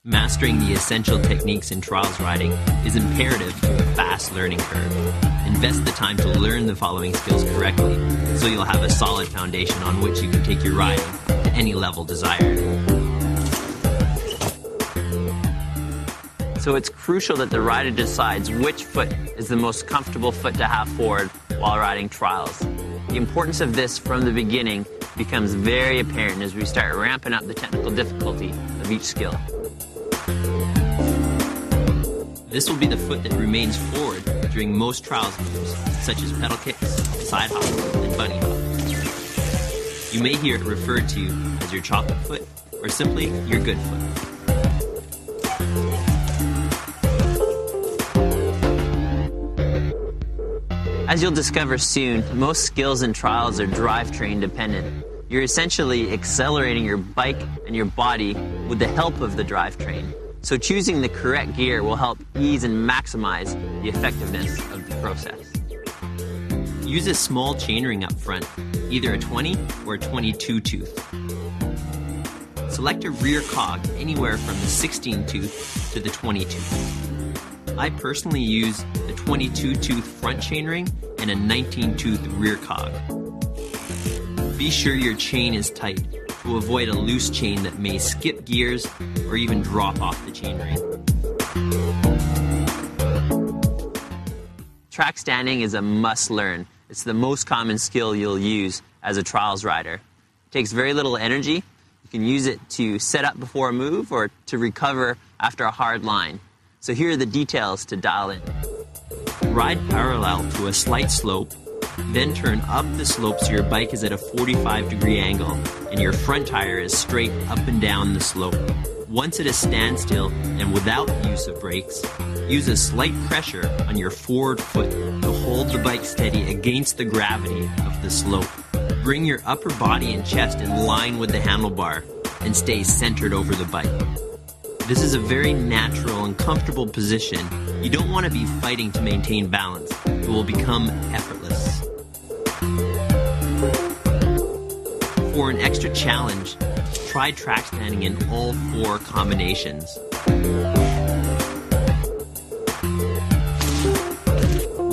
Mastering the essential techniques in trials riding is imperative to a fast learning curve. Invest the time to learn the following skills correctly, so you'll have a solid foundation on which you can take your riding to any level desired. So it's crucial that the rider decides which foot is the most comfortable foot to have forward while riding trials. The importance of this from the beginning becomes very apparent as we start ramping up the technical difficulty of each skill. This will be the foot that remains forward during most trials moves, such as pedal kicks, side hop, and bunny hop. You may hear it referred to as your chocolate foot, or simply your good foot. As you'll discover soon, most skills in trials are drivetrain dependent. You're essentially accelerating your bike and your body with the help of the drivetrain. So choosing the correct gear will help ease and maximize the effectiveness of the process. Use a small chainring up front, either a 20 or a 22 tooth. Select a rear cog anywhere from the 16 tooth to the 20 tooth. I personally use the 22 tooth front chainring and a 19 tooth rear cog. Be sure your chain is tight to avoid a loose chain that may skip gears or even drop off the chainring. Track standing is a must learn. It's the most common skill you'll use as a trials rider. It takes very little energy. You can use it to set up before a move or to recover after a hard line. So here are the details to dial in. Ride parallel to a slight slope, then turn up the slope so your bike is at a 45-degree angle and your front tire is straight up and down the slope. Once at a standstill and without the use of brakes, use a slight pressure on your forward foot to hold the bike steady against the gravity of the slope. Bring your upper body and chest in line with the handlebar and stay centered over the bike. This is a very natural and comfortable position. You don't want to be fighting to maintain balance. It will become effortless. For an extra challenge, try track standing in all 4 combinations.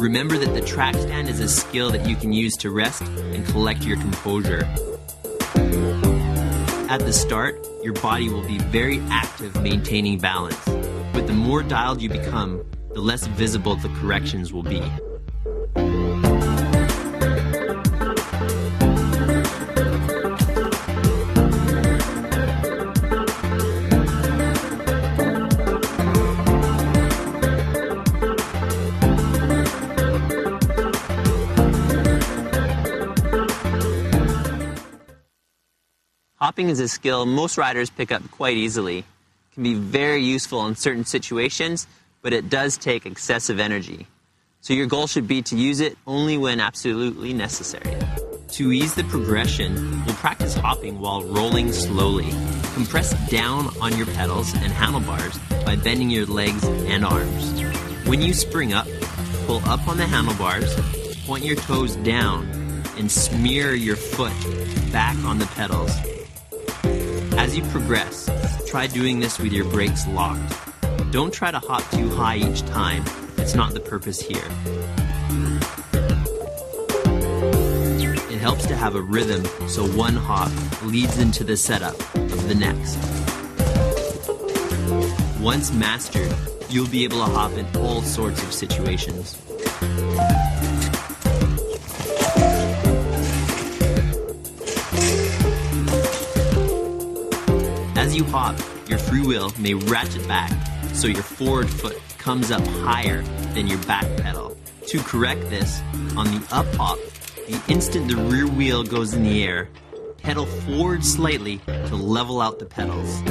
Remember that the track stand is a skill that you can use to rest and collect your composure. At the start, your body will be very active maintaining balance, but the more dialed you become, the less visible the corrections will be. Hopping is a skill most riders pick up quite easily. It can be very useful in certain situations, but it does take excessive energy. So your goal should be to use it only when absolutely necessary. To ease the progression, we'll practice hopping while rolling slowly. Compress down on your pedals and handlebars by bending your legs and arms. When you spring up, pull up on the handlebars, point your toes down, and smear your foot back on the pedals. As you progress, try doing this with your brakes locked. Don't try to hop too high each time. It's not the purpose here. It helps to have a rhythm so one hop leads into the setup of the next. Once mastered, you'll be able to hop in all sorts of situations. As you hop, your free wheel may ratchet back so your forward foot comes up higher than your back pedal. To correct this, on the up hop, the instant the rear wheel goes in the air, pedal forward slightly to level out the pedals.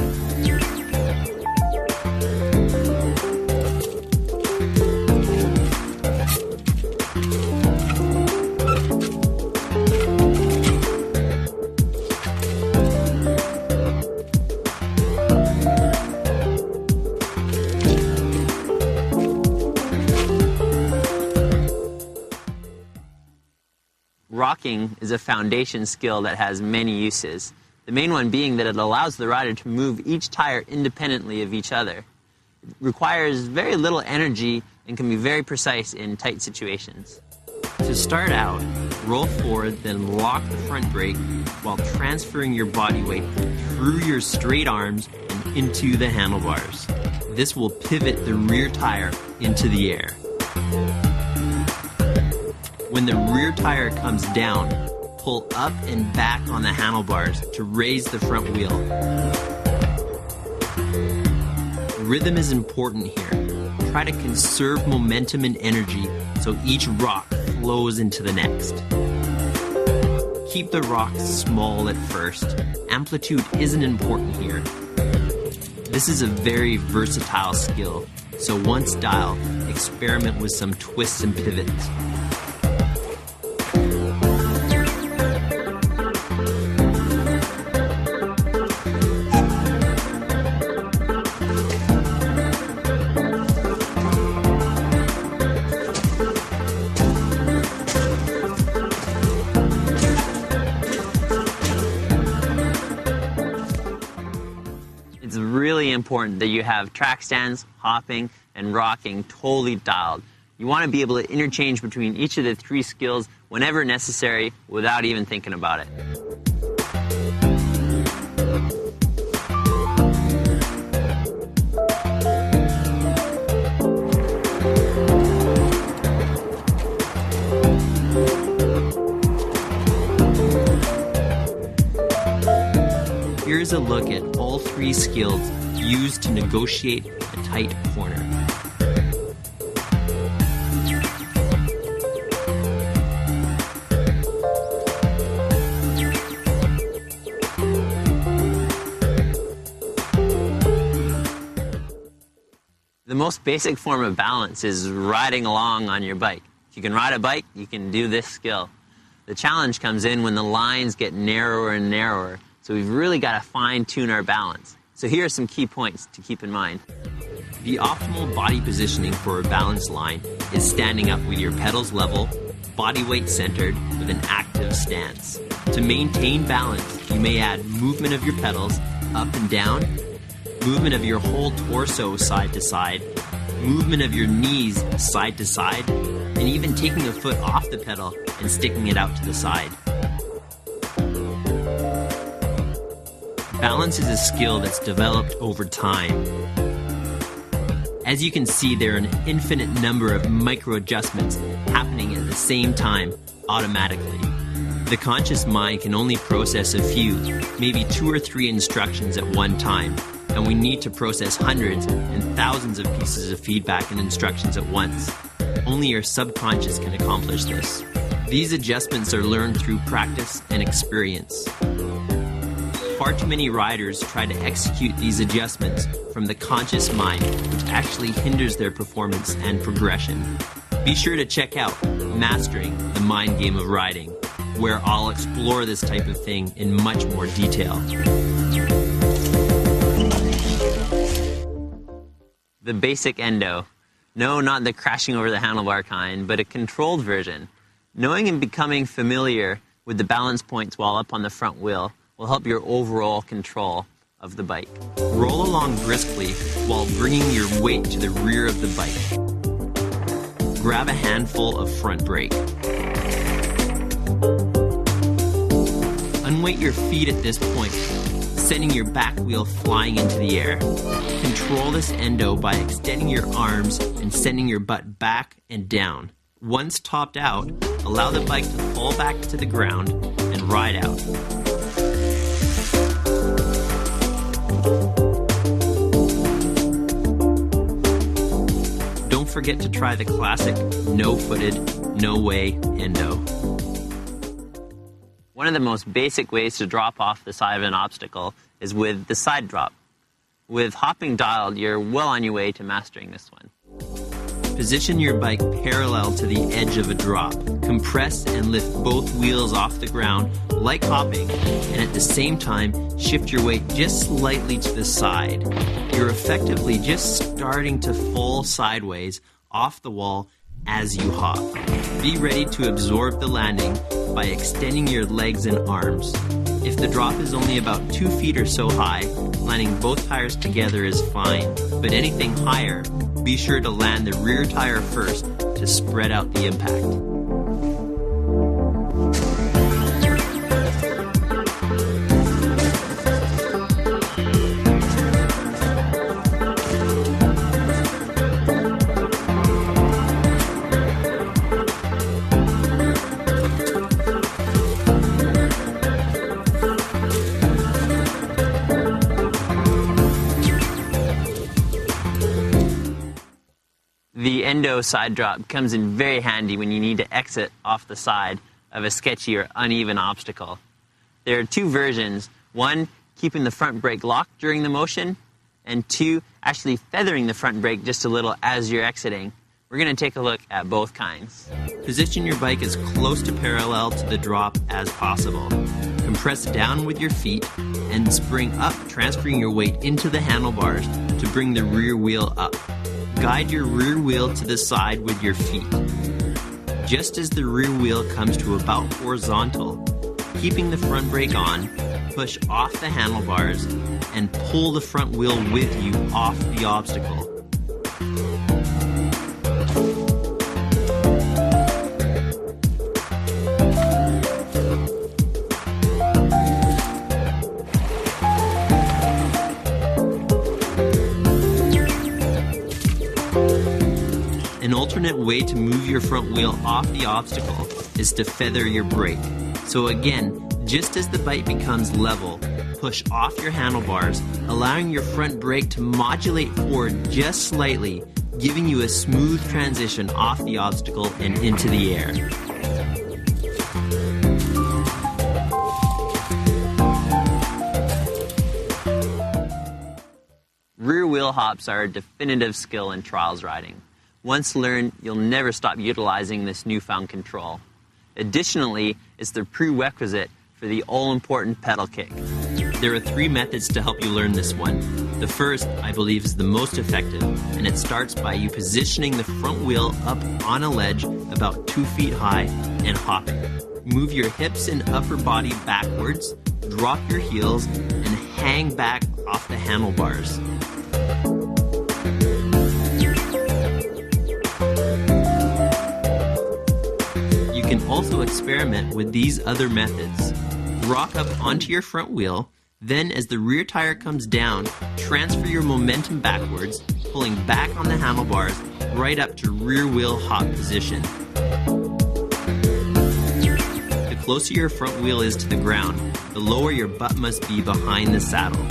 Rocking is a foundation skill that has many uses. The main one being that it allows the rider to move each tire independently of each other. It requires very little energy and can be very precise in tight situations. To start out, roll forward, then lock the front brake while transferring your body weight through your straight arms and into the handlebars. This will pivot the rear tire into the air. When the rear tire comes down, pull up and back on the handlebars to raise the front wheel. Rhythm is important here. Try to conserve momentum and energy so each rock flows into the next. Keep the rocks small at first. Amplitude isn't important here. This is a very versatile skill, so once dialed, experiment with some twists and pivots. It's really important that you have track stands, hopping, and rocking totally dialed. You want to be able to interchange between each of the three skills whenever necessary without even thinking about it. Here's a look at all three skills used to negotiate a tight corner. The most basic form of balance is riding along on your bike. If you can ride a bike, you can do this skill. The challenge comes in when the lines get narrower and narrower. So we've really got to fine-tune our balance. So here are some key points to keep in mind. The optimal body positioning for a balanced line is standing up with your pedals level, body weight centered, with an active stance. To maintain balance, you may add movement of your pedals up and down, movement of your whole torso side to side, movement of your knees side to side, and even taking a foot off the pedal and sticking it out to the side. Balance is a skill that's developed over time. As you can see, there are an infinite number of micro adjustments happening at the same time automatically. The conscious mind can only process a few, maybe 2 or 3 instructions at one time, and we need to process hundreds and thousands of pieces of feedback and instructions at once. Only your subconscious can accomplish this. These adjustments are learned through practice and experience. Far too many riders try to execute these adjustments from the conscious mind, which actually hinders their performance and progression. Be sure to check out Mastering the Mind Game of Riding, where I'll explore this type of thing in much more detail. The basic endo. No, not the crashing over the handlebar kind, but a controlled version. Knowing and becoming familiar with the balance points while up on the front wheel will help your overall control of the bike. Roll along briskly while bringing your weight to the rear of the bike. Grab a handful of front brake. Unweight your feet at this point, sending your back wheel flying into the air. Control this endo by extending your arms and sending your butt back and down. Once topped out, allow the bike to fall back to the ground and ride out. Don't forget to try the classic no-footed, no-way endo. One of the most basic ways to drop off the side of an obstacle is with the side drop. With hopping dialed, you're well on your way to mastering this one. Position your bike parallel to the edge of a drop. Compress and lift both wheels off the ground like hopping, and at the same time, shift your weight just slightly to the side. You're effectively just starting to fall sideways off the wall as you hop. Be ready to absorb the landing by extending your legs and arms. If the drop is only about 2 feet or so high, landing both tires together is fine, but anything higher, be sure to land the rear tire first to spread out the impact. The Endo side drop comes in very handy when you need to exit off the side of a sketchy or uneven obstacle. There are 2 versions. 1, keeping the front brake locked during the motion, and 2, actually feathering the front brake just a little as you're exiting. We're going to take a look at both kinds. Position your bike as close to parallel to the drop as possible. Compress down with your feet and spring up, transferring your weight into the handlebars to bring the rear wheel up. Guide your rear wheel to the side with your feet. Just as the rear wheel comes to about horizontal, keeping the front brake on, push off the handlebars and pull the front wheel with you off the obstacle. An alternate way to move your front wheel off the obstacle is to feather your brake. So again, just as the bike becomes level, push off your handlebars, allowing your front brake to modulate forward just slightly, giving you a smooth transition off the obstacle and into the air. Rear wheel hops are a definitive skill in trials riding. Once learned, you'll never stop utilizing this newfound control. Additionally, it's the prerequisite for the all-important pedal kick. There are 3 methods to help you learn this one. The first, I believe, is the most effective, and it starts by you positioning the front wheel up on a ledge about 2 feet high and hopping. Move your hips and upper body backwards, drop your heels, and hang back off the handlebars. You can also experiment with these other methods. Rock up onto your front wheel, then as the rear tire comes down, transfer your momentum backwards, pulling back on the handlebars right up to rear wheel hop position. The closer your front wheel is to the ground, the lower your butt must be behind the saddle.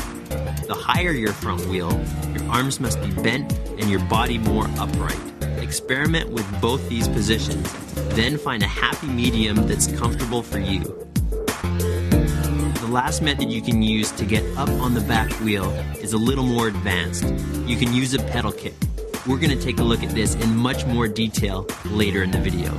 The higher your front wheel, your arms must be bent and your body more upright. Experiment with both these positions, then find a happy medium that's comfortable for you. The last method you can use to get up on the back wheel is a little more advanced. You can use a pedal kick. We're going to take a look at this in much more detail later in the video.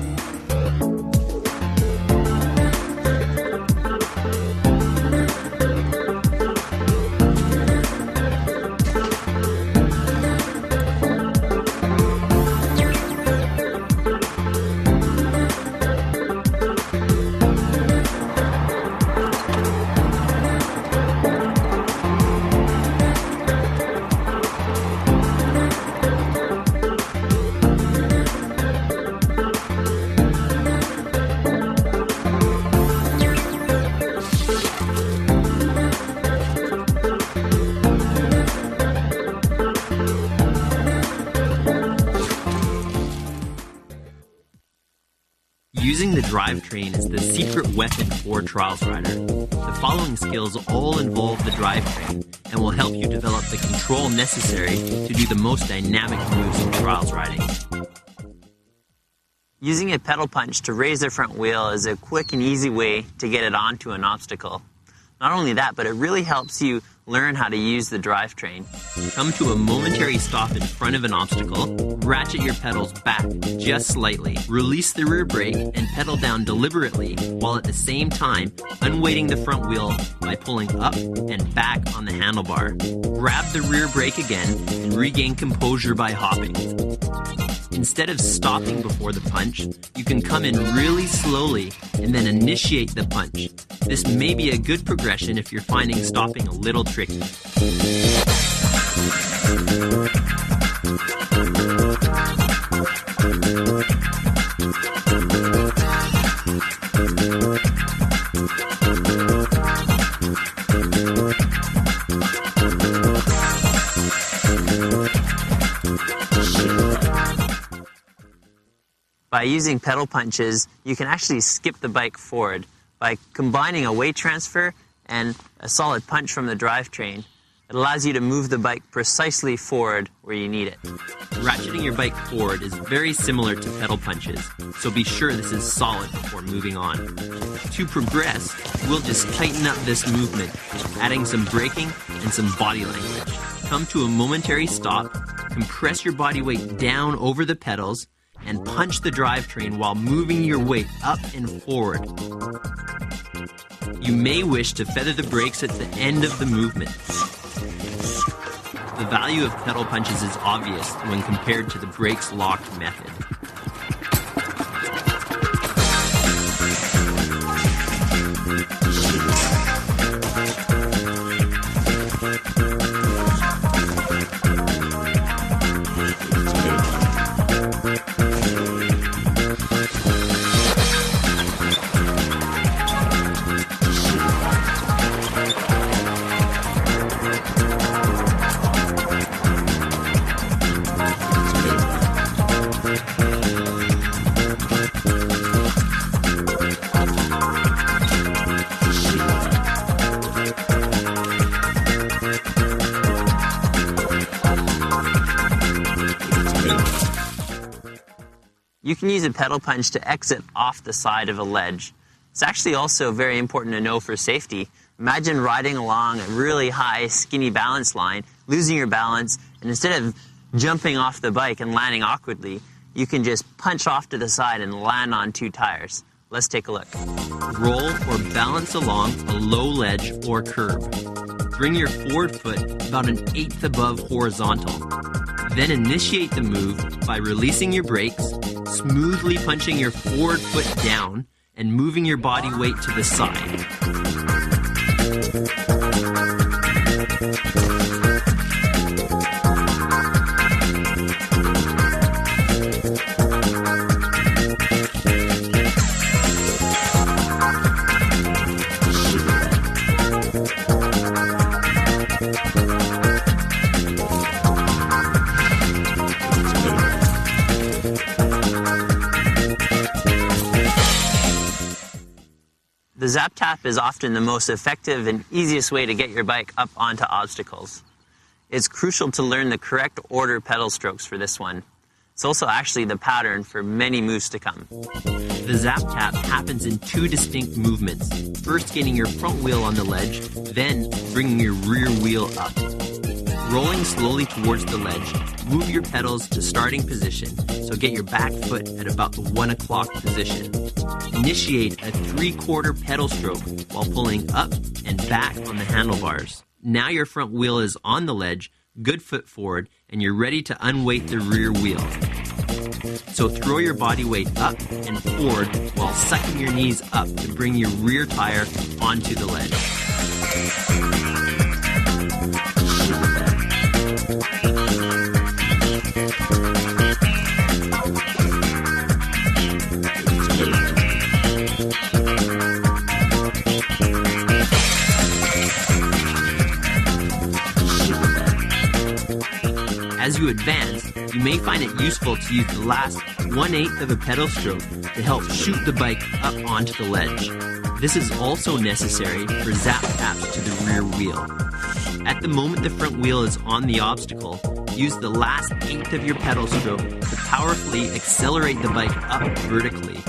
Using the drivetrain is the secret weapon for trials rider. The following skills all involve the drivetrain and will help you develop the control necessary to do the most dynamic moves in trials riding. Using a pedal punch to raise the front wheel is a quick and easy way to get it onto an obstacle. Not only that, but it really helps you learn how to use the drivetrain. Come to a momentary stop in front of an obstacle, ratchet your pedals back just slightly, release the rear brake and pedal down deliberately while at the same time unweighting the front wheel by pulling up and back on the handlebar. Grab the rear brake again and regain composure by hopping. Instead of stopping before the punch, you can come in really slowly and then initiate the punch. This may be a good progression if you're finding stopping a little tricky. By using pedal punches, you can actually skip the bike forward. By combining a weight transfer and a solid punch from the drivetrain, it allows you to move the bike precisely forward where you need it. Ratcheting your bike forward is very similar to pedal punches, so be sure this is solid before moving on. To progress, we'll just tighten up this movement, adding some braking and some body language. Come to a momentary stop, compress your body weight down over the pedals, and punch the drivetrain while moving your weight up and forward. You may wish to feather the brakes at the end of the movement. The value of pedal punches is obvious when compared to the brakes locked method. You can use a pedal punch to exit off the side of a ledge. It's actually also very important to know for safety. Imagine riding along a really high, skinny balance line, losing your balance, and instead of jumping off the bike and landing awkwardly, you can just punch off to the side and land on two tires. Let's take a look. Roll or balance along a low ledge or curb. Bring your forward foot about 1/8 above horizontal. Then initiate the move by releasing your brakes, smoothly punching your forward foot down, and moving your body weight to the side. The Zap Tap is often the most effective and easiest way to get your bike up onto obstacles. It's crucial to learn the correct order pedal strokes for this one. It's also actually the pattern for many moves to come. The Zap Tap happens in two distinct movements. First getting your front wheel on the ledge, then bringing your rear wheel up. Rolling slowly towards the ledge, move your pedals to starting position, so get your back foot at about the 1 o'clock position. Initiate a 3/4 pedal stroke while pulling up and back on the handlebars. Now your front wheel is on the ledge, good foot forward, and you're ready to unweight the rear wheel. So throw your body weight up and forward while sucking your knees up to bring your rear tire onto the ledge. As you advance, you may find it useful to use the last 1/8 of a pedal stroke to help shoot the bike up onto the ledge. This is also necessary for Zap Taps to the rear wheel. At the moment the front wheel is on the obstacle, use the last 1/8 of your pedal stroke to powerfully accelerate the bike up vertically.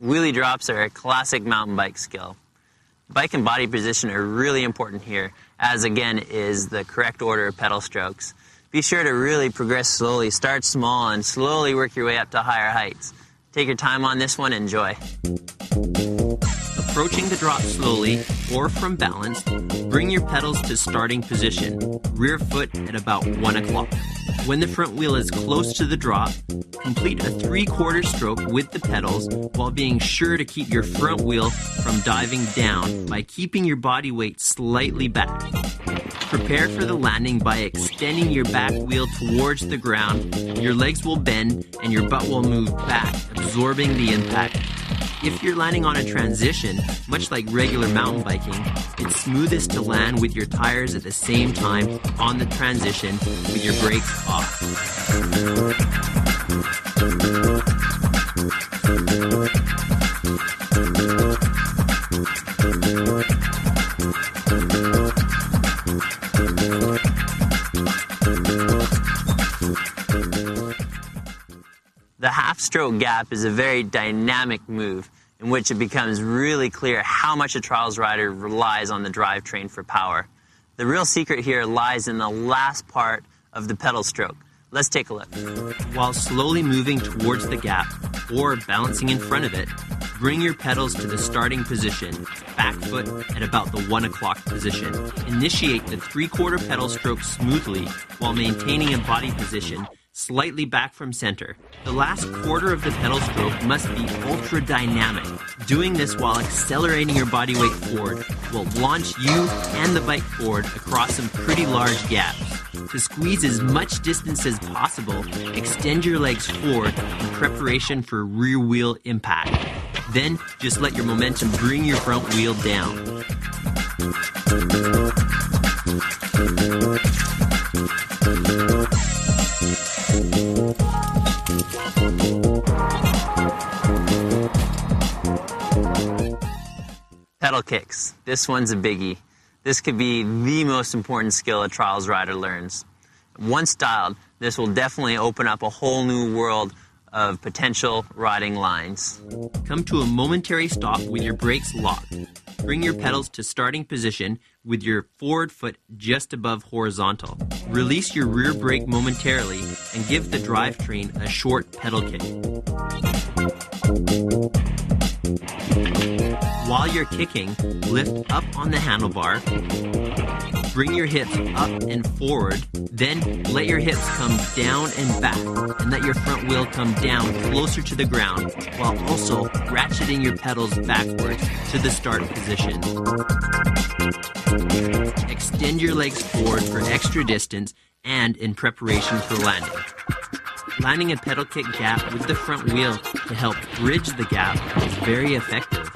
Wheelie drops are a classic mountain bike skill. Bike and body position are really important here, as again is the correct order of pedal strokes. Be sure to really progress slowly. Start small and slowly work your way up to higher heights. Take your time on this one. Enjoy. Approaching the drop slowly or from balance, bring your pedals to starting position, rear foot at about 1 o'clock. When the front wheel is close to the drop, complete a 3/4 stroke with the pedals while being sure to keep your front wheel from diving down by keeping your body weight slightly back. Prepare for the landing by extending your back wheel towards the ground. Your legs will bend and your butt will move back, absorbing the impact. If you're landing on a transition, much like regular mountain biking, it's smoothest to land with your tires at the same time on the transition with your brakes off. The half-stroke gap is a very dynamic move in which it becomes really clear how much a trials rider relies on the drivetrain for power. The real secret here lies in the last part of the pedal stroke. Let's take a look. While slowly moving towards the gap or balancing in front of it, bring your pedals to the starting position, back foot at about the 1 o'clock position. Initiate the 3/4 pedal stroke smoothly while maintaining a body position slightly back from center. The last quarter of the pedal stroke must be ultra dynamic. Doing this while accelerating your body weight forward will launch you and the bike forward across some pretty large gaps. To squeeze as much distance as possible, extend your legs forward in preparation for rear wheel impact. Then just let your momentum bring your front wheel down. Pedal kicks. This one's a biggie. This could be the most important skill a trials rider learns. Once dialed, this will definitely open up a whole new world of potential riding lines. Come to a momentary stop with your brakes locked. Bring your pedals to starting position with your forward foot just above horizontal. Release your rear brake momentarily and give the drivetrain a short pedal kick. While you're kicking, lift up on the handlebar. Bring your hips up and forward, then let your hips come down and back, and let your front wheel come down closer to the ground, while also ratcheting your pedals backwards to the start position. Extend your legs forward for extra distance and in preparation for landing. Landing a pedal kick gap with the front wheel to help bridge the gap is very effective.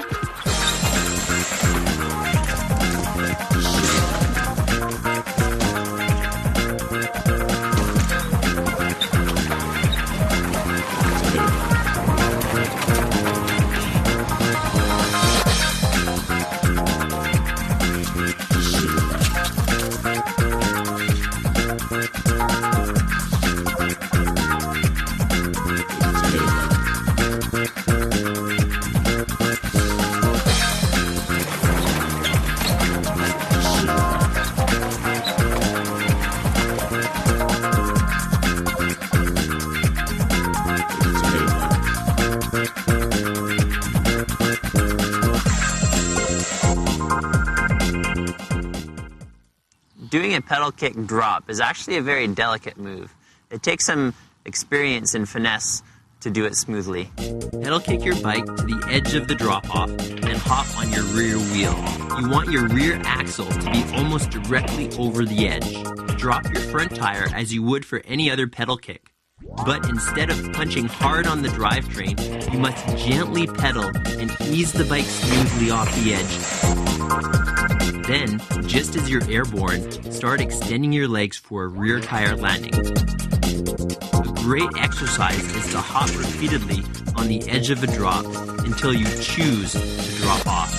Doing a pedal kick drop is actually a very delicate move. It takes some experience and finesse to do it smoothly. Pedal kick your bike to the edge of the drop-off and hop on your rear wheel. You want your rear axle to be almost directly over the edge. Drop your front tire as you would for any other pedal kick. But instead of punching hard on the drivetrain, you must gently pedal and ease the bike smoothly off the edge. Then, just as you're airborne, start extending your legs for a rear tire landing. A great exercise is to hop repeatedly on the edge of a drop until you choose to drop off.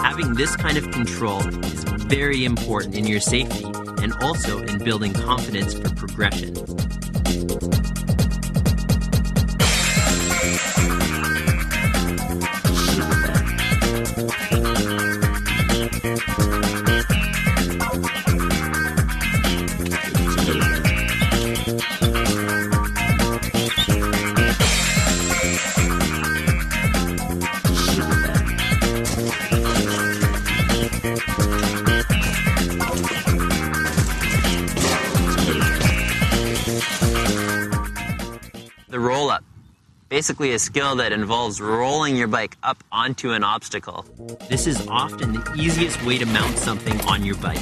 Having this kind of control is very important in your safety and also in building confidence for progression. roll-up. Basically a skill that involves rolling your bike up onto an obstacle. This is often the easiest way to mount something on your bike.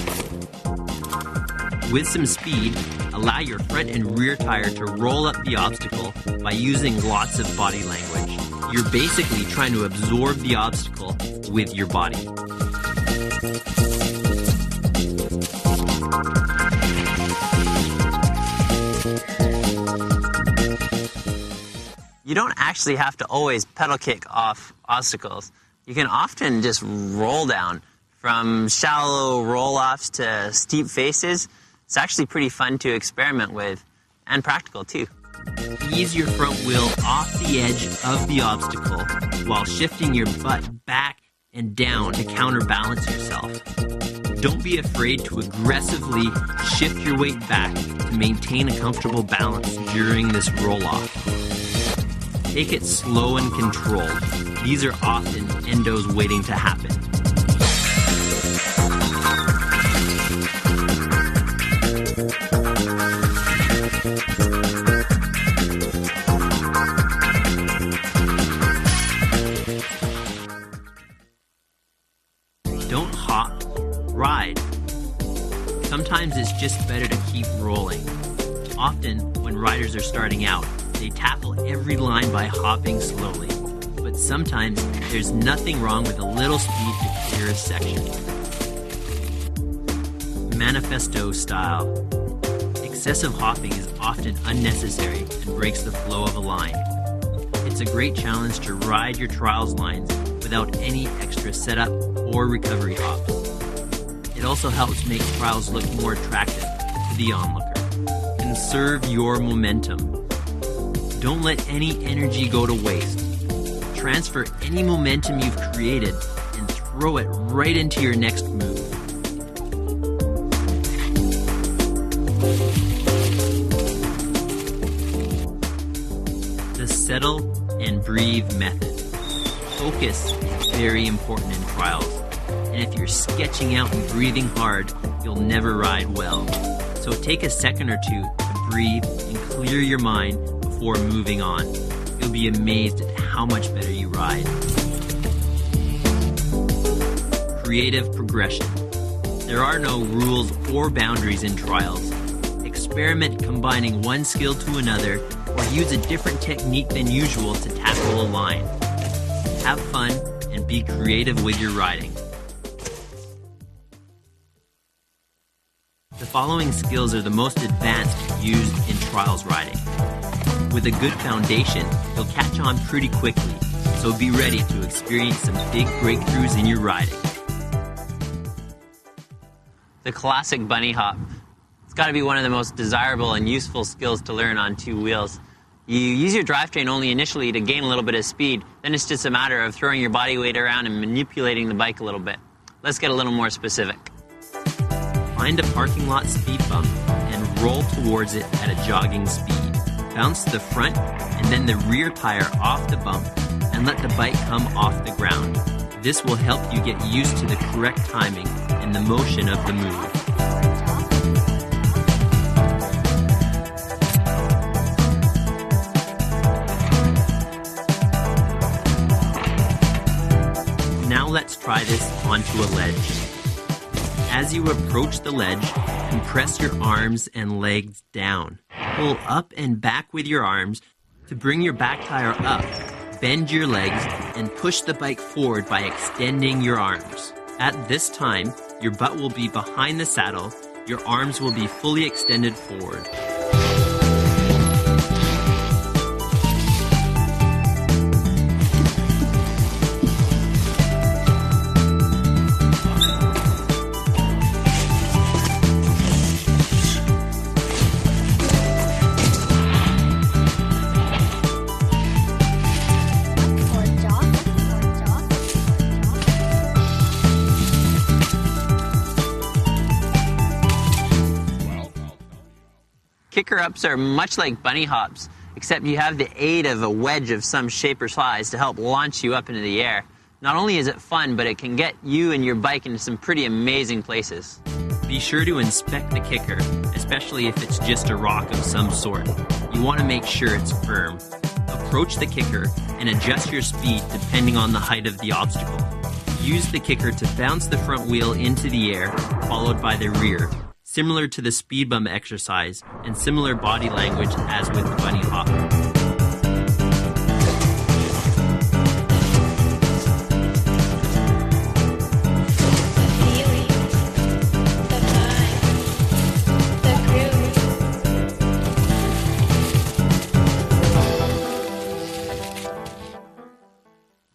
With some speed, allow your front and rear tire to roll up the obstacle by using lots of body language. You're basically trying to absorb the obstacle with your body. You don't actually have to always pedal kick off obstacles. You can often just roll down. From shallow roll-offs to steep faces, it's actually pretty fun to experiment with, and practical too. Ease your front wheel off the edge of the obstacle while shifting your butt back and down to counterbalance yourself. Don't be afraid to aggressively shift your weight back to maintain a comfortable balance during this roll-off. Take it slow and controlled. These are often endos waiting to happen. Don't hop, ride. Sometimes it's just better to keep rolling. Often, when riders are starting out, they tackle every line by hopping slowly. But sometimes, there's nothing wrong with a little speed to clear a section. Manifesto Style. Excessive hopping is often unnecessary and breaks the flow of a line. It's a great challenge to ride your trials lines without any extra setup or recovery hops. It also helps make trials look more attractive to the onlooker. Conserve your momentum. Don't let any energy go to waste. Transfer any momentum you've created and throw it right into your next move. The settle and breathe method. Focus is very important in trials, and if you're sketching out and breathing hard, you'll never ride well. So take a second or two to breathe and clear your mind before moving on. You'll be amazed at how much better you ride. Creative progression. There are no rules or boundaries in trials. Experiment combining one skill to another or use a different technique than usual to tackle a line. Have fun and be creative with your riding. The following skills are the most advanced used in trials riding. With a good foundation, you'll catch on pretty quickly, so be ready to experience some big breakthroughs in your riding. The classic bunny hop. It's got to be one of the most desirable and useful skills to learn on two wheels. You use your drivetrain only initially to gain a little bit of speed, then it's just a matter of throwing your body weight around and manipulating the bike a little bit. Let's get a little more specific. Find a parking lot speed bump and roll towards it at a jogging speed. Bounce the front and then the rear tire off the bump and let the bike come off the ground. This will help you get used to the correct timing and the motion of the move. Now let's try this onto a ledge. As you approach the ledge, compress your arms and legs down. Pull up and back with your arms to bring your back tire up. Bend your legs and push the bike forward by extending your arms. At this time, your butt will be behind the saddle, your arms will be fully extended forward. Kicker-ups are much like bunny hops, except you have the aid of a wedge of some shape or size to help launch you up into the air. Not only is it fun, but it can get you and your bike into some pretty amazing places. Be sure to inspect the kicker, especially if it's just a rock of some sort. you want to make sure it's firm. Approach the kicker and adjust your speed depending on the height of the obstacle. Use the kicker to bounce the front wheel into the air, followed by the rear, similar to the speed bump exercise and similar body language as with the bunny hop.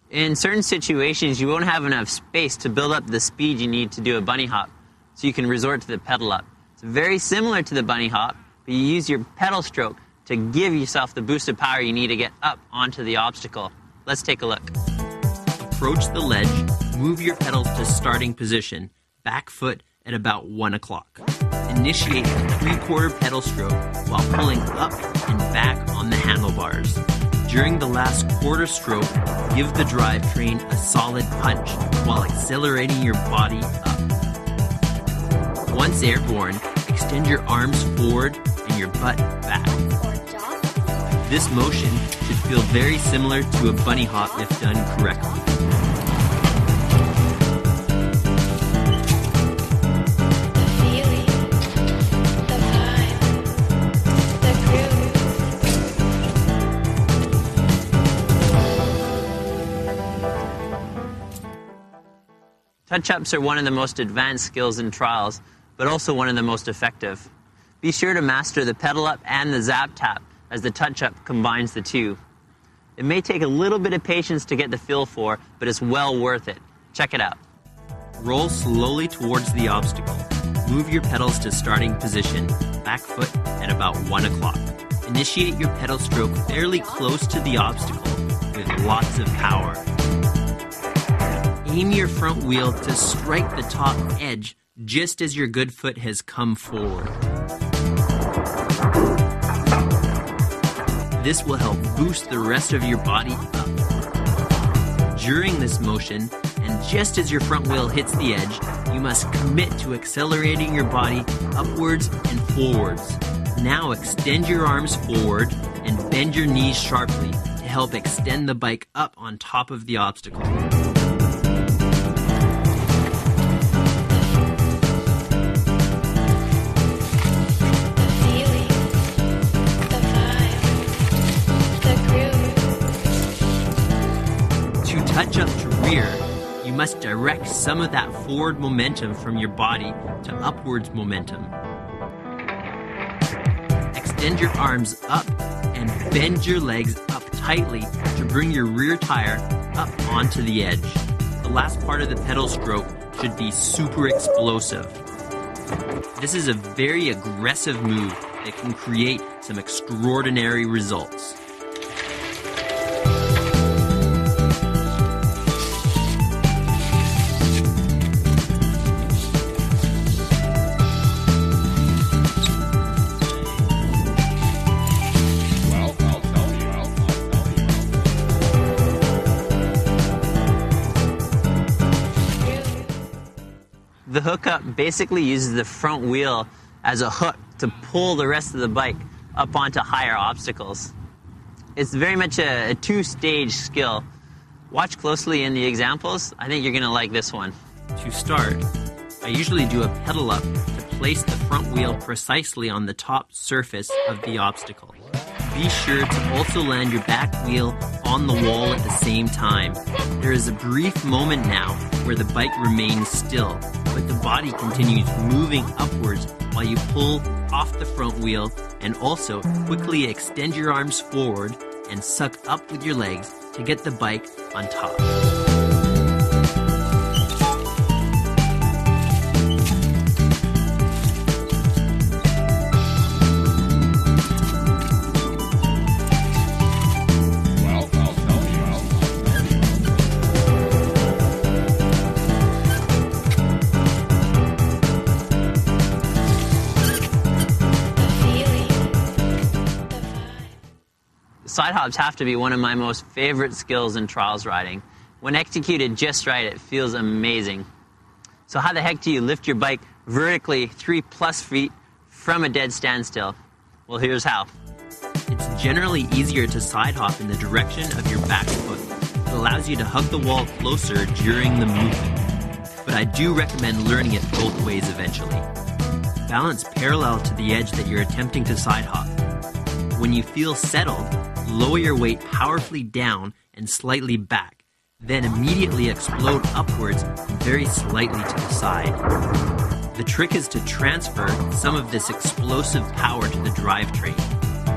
In certain situations, you won't have enough space to build up the speed you need to do a bunny hop, so you can resort to the pedal up. It's very similar to the bunny hop, but you use your pedal stroke to give yourself the boost of power you need to get up onto the obstacle. Let's take a look. Approach the ledge, move your pedals to starting position, back foot at about 1 o'clock. Initiate a 3/4 pedal stroke while pulling up and back on the handlebars. During the last quarter stroke, give the drivetrain a solid punch while accelerating your body up. Once airborne, extend your arms forward and your butt back. This motion should feel very similar to a bunny hop if done correctly. Touch-ups are one of the most advanced skills in trials, but also one of the most effective. Be sure to master the pedal up and the Zap Tap, as the touch-up combines the two. It may take a little bit of patience to get the feel for, but it's well worth it. Check it out. Roll slowly towards the obstacle. Move your pedals to starting position, back foot at about 1 o'clock. Initiate your pedal stroke fairly close to the obstacle with lots of power. Aim your front wheel to strike the top edge just as your good foot has come forward. This will help boost the rest of your body up. During this motion, and just as your front wheel hits the edge, you must commit to accelerating your body upwards and forwards. Now extend your arms forward and bend your knees sharply to help extend the bike up on top of the obstacle. Touch up to rear, you must direct some of that forward momentum from your body to upwards momentum. Extend your arms up and bend your legs up tightly to bring your rear tire up onto the edge. The last part of the pedal stroke should be super explosive. This is a very aggressive move that can create some extraordinary results. The hookup basically uses the front wheel as a hook to pull the rest of the bike up onto higher obstacles. It's very much a two-stage skill. Watch closely in the examples. I think you're going to like this one. To start, I usually do a pedal up to place the front wheel precisely on the top surface of the obstacle. Be sure to also land your back wheel on the wall at the same time. There is a brief moment now where the bike remains still, but the body continues moving upwards while you pull off the front wheel and also quickly extend your arms forward and suck up with your legs to get the bike on top. Side hops have to be one of my most favorite skills in trials riding. When executed just right, it feels amazing. So how the heck do you lift your bike vertically 3+ feet from a dead standstill? Well, here's how. generally easier to side hop in the direction of your back foot. It allows you to hug the wall closer during the movement. But I do recommend learning it both ways eventually. Balance parallel to the edge that you're attempting to side hop. When you feel settled, lower your weight powerfully down and slightly back, then immediately explode upwards and very slightly to the side. The trick is to transfer some of this explosive power to the drivetrain,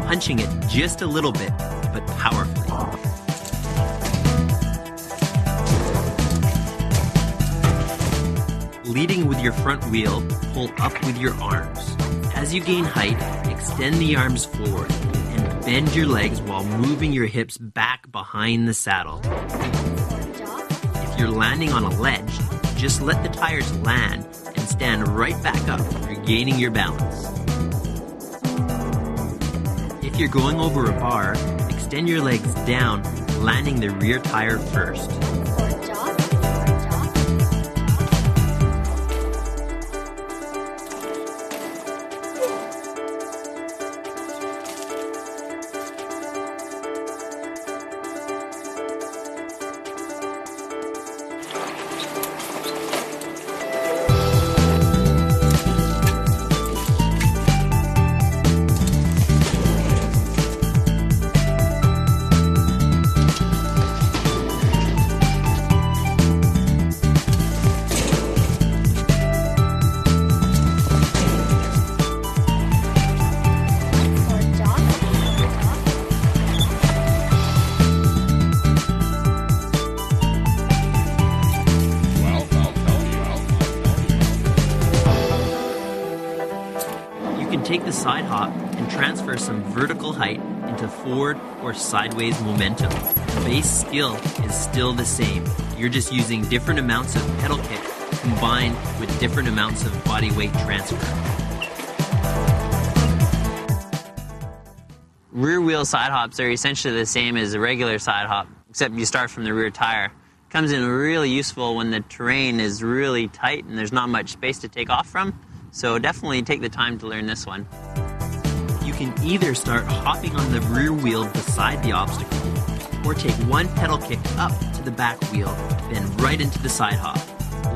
punching it just a little bit, but powerfully. Leading with your front wheel, pull up with your arms. As you gain height, extend the arms forward and bend your legs while moving your hips back behind the saddle. If you're landing on a ledge, just let the tires land and stand right back up, regaining your balance. If you're going over a bar, extend your legs down, landing the rear tire first. Take the side hop and transfer some vertical height into forward or sideways momentum. The base skill is still the same. You're just using different amounts of pedal kick combined with different amounts of body weight transfer. Rear wheel side hops are essentially the same as a regular side hop, except you start from the rear tire. Comes in really useful when the terrain is really tight and there's not much space to take off from. So definitely take the time to learn this one. You can either start hopping on the rear wheel beside the obstacle, or take one pedal kick up to the back wheel, then right into the side hop.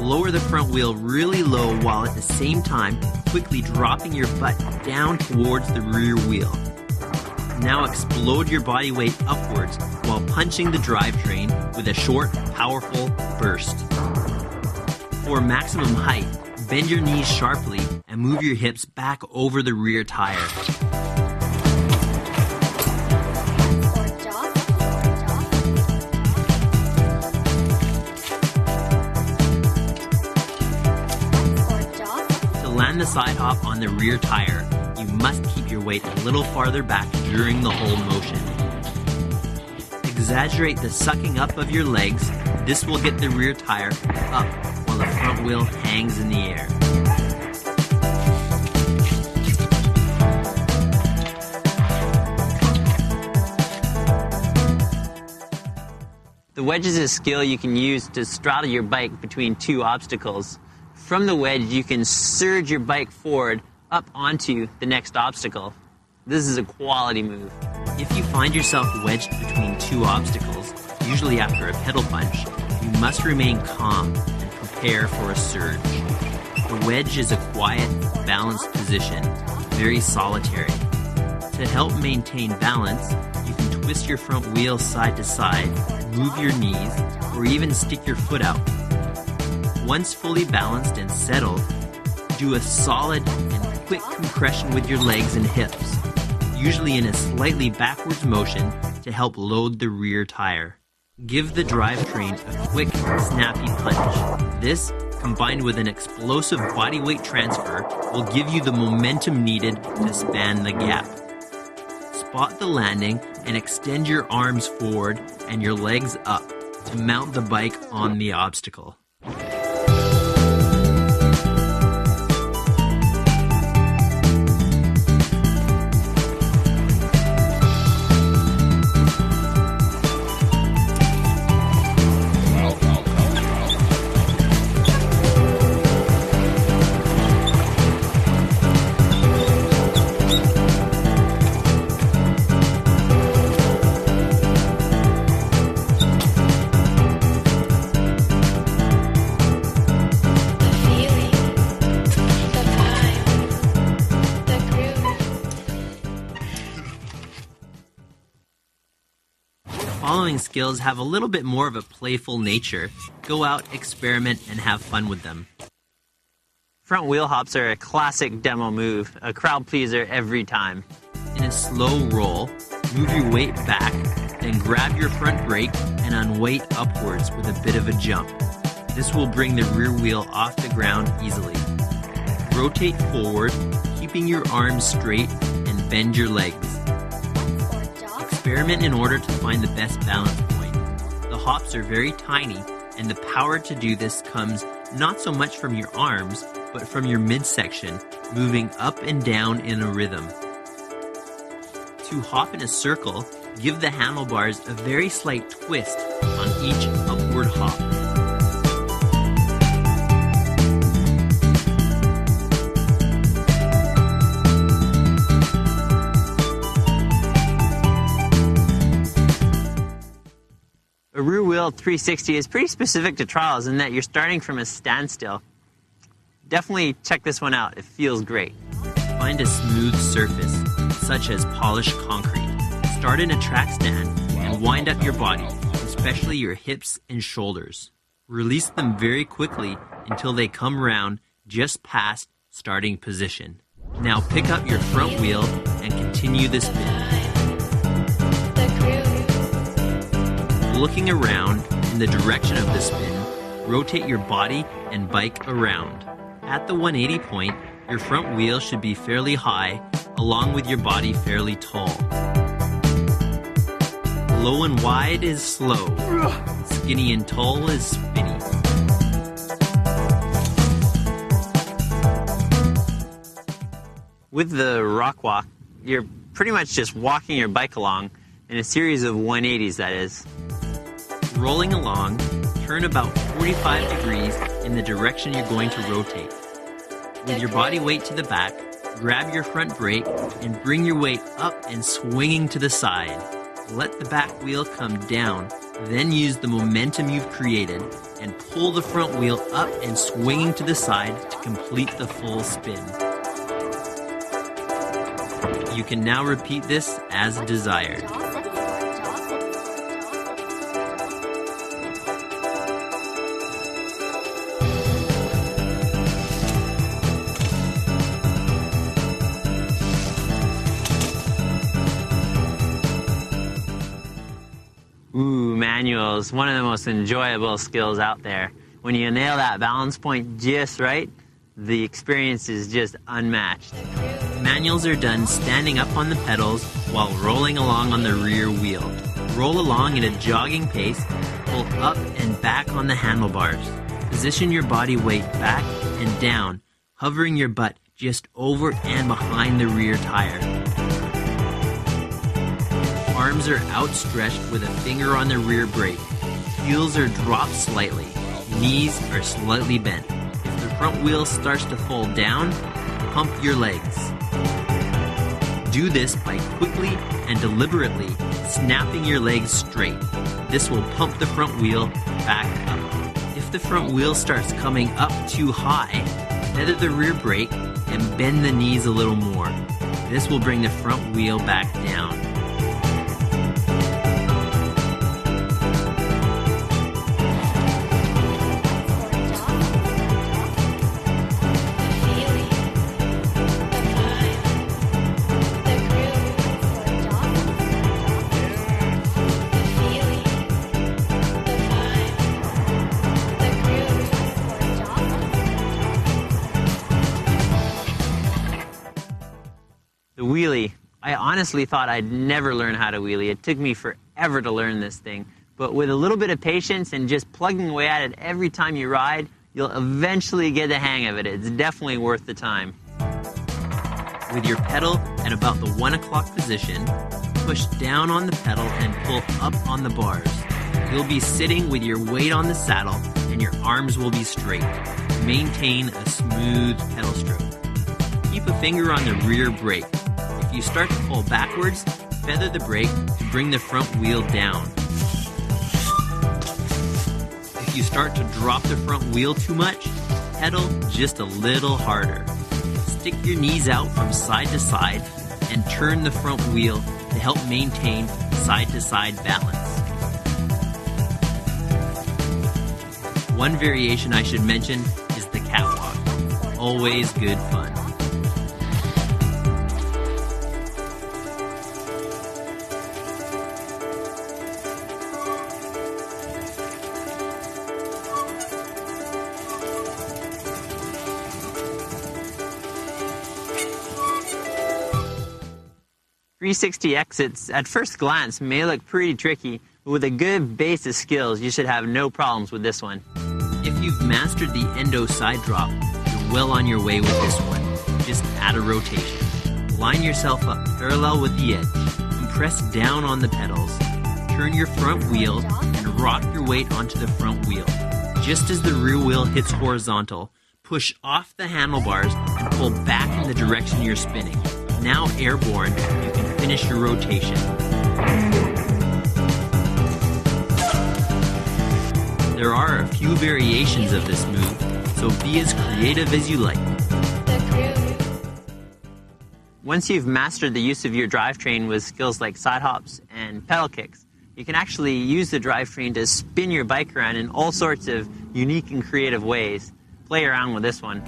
Lower the front wheel really low while at the same time quickly dropping your butt down towards the rear wheel. Now explode your body weight upwards while punching the drivetrain with a short, powerful burst. For maximum height, bend your knees sharply and move your hips back over the rear tire. To land the side hop on the rear tire, you must keep your weight a little farther back during the whole motion. Exaggerate the sucking up of your legs. This will get the rear tire up while the front wheel hangs in the air. The wedge is a skill you can use to straddle your bike between two obstacles. From the wedge, you can surge your bike forward up onto the next obstacle. This is a quality move. If you find yourself wedged between two obstacles, usually after a pedal punch, you must remain calm and prepare for a surge. The wedge is a quiet, balanced position, very solitary. To help maintain balance, you can twist your front wheel side to side, move your knees, or even stick your foot out. Once fully balanced and settled, do a solid and quick compression with your legs and hips, usually in a slightly backwards motion to help load the rear tire. Give the drivetrain a quick, snappy punch. This, combined with an explosive body weight transfer, will give you the momentum needed to span the gap. Spot the landing and extend your arms forward and your legs up to mount the bike on the obstacle. following skills have a little bit more of a playful nature. Go out, experiment, and have fun with them. Front wheel hops are a classic demo move, a crowd pleaser every time. In a slow roll, move your weight back, then grab your front brake and unweight upwards with a bit of a jump. This will bring the rear wheel off the ground easily. Rotate forward, keeping your arms straight, and bend your legs. Experiment in order to find the best balance point. The hops are very tiny, and the power to do this comes not so much from your arms, but from your midsection, moving up and down in a rhythm. To hop in a circle, give the handlebars a very slight twist on each upward hop. A rear wheel 360 is pretty specific to trials in that you're starting from a standstill. Definitely check this one out, it feels great. Find a smooth surface, such as polished concrete. Start in a trackstand and wind up your body, especially your hips and shoulders. Release them very quickly until they come round just past starting position. Now pick up your front wheel and continue the spin. Looking around in the direction of the spin, rotate your body and bike around. At the 180 point, your front wheel should be fairly high, along with your body fairly tall. Low and wide is slow. Skinny and tall is spinny. With the rock walk, you're pretty much just walking your bike along in a series of 180s, that is. Rolling along, turn about 45 degrees in the direction you're going to rotate. With your body weight to the back, grab your front brake and bring your weight up and swinging to the side. Let the back wheel come down, then use the momentum you've created and pull the front wheel up and swinging to the side to complete the full spin. You can now repeat this as desired. Ooh, manuals, one of the most enjoyable skills out there. When you nail that balance point just right, the experience is just unmatched. Manuals are done standing up on the pedals while rolling along on the rear wheel. Roll along at a jogging pace, pull up and back on the handlebars. Position your body weight back and down, hovering your butt just over and behind the rear tire. Arms are outstretched with a finger on the rear brake. Heels are dropped slightly. Knees are slightly bent. If the front wheel starts to fold down, pump your legs. Do this by quickly and deliberately snapping your legs straight. This will pump the front wheel back up. If the front wheel starts coming up too high, feather the rear brake and bend the knees a little more. This will bring the front wheel back down. The wheelie. I honestly thought I'd never learn how to wheelie. It took me forever to learn this thing. But with a little bit of patience and just plugging away at it every time you ride, you'll eventually get the hang of it. It's definitely worth the time. With your pedal at about the 1 o'clock position, push down on the pedal and pull up on the bars. You'll be sitting with your weight on the saddle and your arms will be straight. Maintain a smooth pedal stroke. Keep a finger on the rear brake. If you start to pull backwards, feather the brake to bring the front wheel down. If you start to drop the front wheel too much, pedal just a little harder. Stick your knees out from side to side and turn the front wheel to help maintain side-to-side balance. One variation I should mention is the catwalk. Always good fun. .360 exits at first glance may look pretty tricky, but with a good base of skills, you should have no problems with this one. If you've mastered the Endo side drop, you're well on your way with this one. Just add a rotation. Line yourself up parallel with the edge, and press down on the pedals. Turn your front wheel and rock your weight onto the front wheel. Just as the rear wheel hits horizontal, push off the handlebars and pull back in the direction you're spinning. Now airborne, you can finish your rotation. There are a few variations of this move, so be as creative as you like. Once you've mastered the use of your drivetrain with skills like side hops and pedal kicks, you can actually use the drivetrain to spin your bike around in all sorts of unique and creative ways. Play around with this one.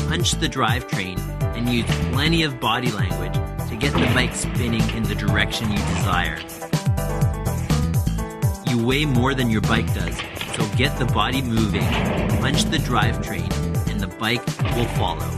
Punch the drivetrain and use plenty of body language to get the bike spinning in the direction you desire. You weigh more than your bike does, so get the body moving, punch the drivetrain, and the bike will follow.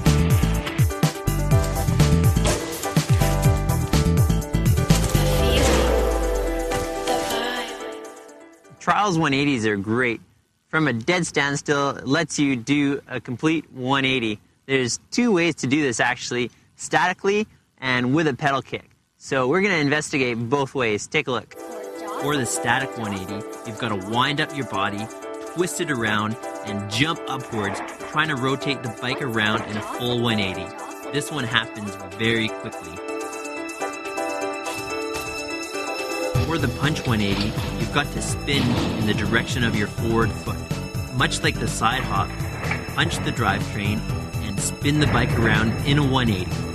Trials 180s are great. From a dead standstill, it lets you do a complete 180. There's two ways to do this actually, statically and with a pedal kick. So we're going to investigate both ways. Take a look. For the static 180, you've got to wind up your body, twist it around, and jump upwards, trying to rotate the bike around in a full 180. This one happens very quickly. For the punch 180, you've got to spin in the direction of your forward foot. Much like the side hop, punch the drivetrain and spin the bike around in a 180.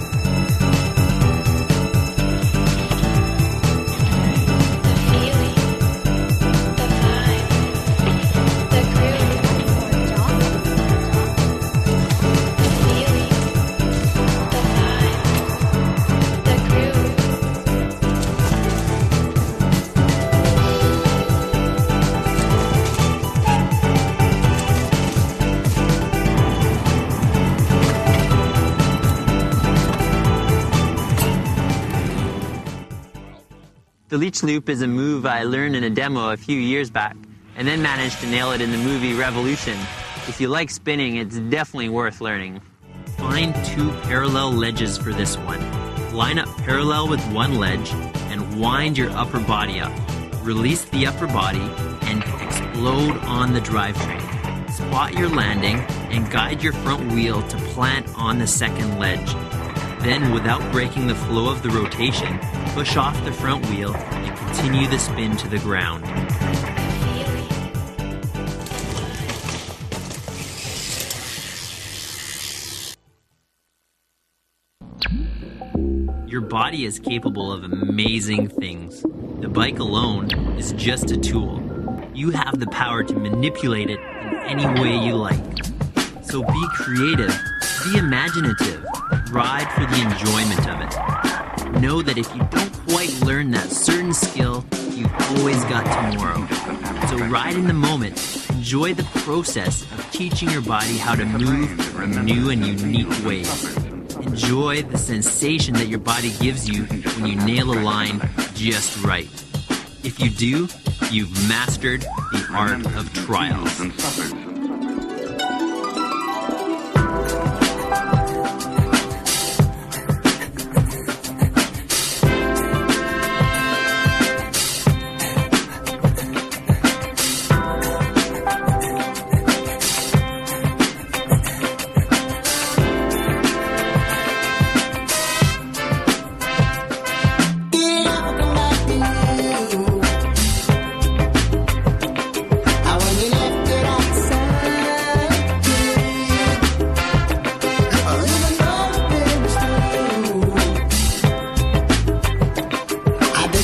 The Leech Loop is a move I learned in a demo a few years back, and then managed to nail it in the movie Revolution. If you like spinning, it's definitely worth learning. Find two parallel ledges for this one. Line up parallel with one ledge and wind your upper body up. Release the upper body and explode on the drivetrain. Spot your landing and guide your front wheel to plant on the second ledge. Then, without breaking the flow of the rotation, push off the front wheel and continue the spin to the ground. Your body is capable of amazing things. The bike alone is just a tool. You have the power to manipulate it in any way you like. So be creative, be imaginative, ride for the enjoyment of it. Know that if you don't quite learn that certain skill, you've always got tomorrow. So ride in the moment, enjoy the process of teaching your body how to move in new and unique ways. Enjoy the sensation that your body gives you when you nail a line just right. If you do, you've mastered the art of trials.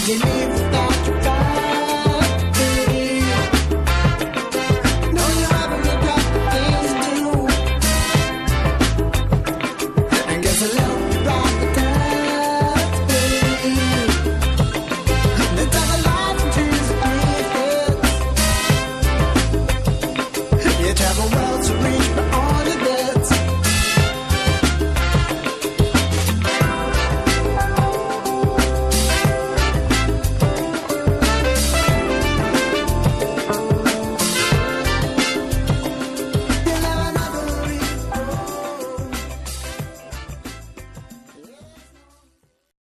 You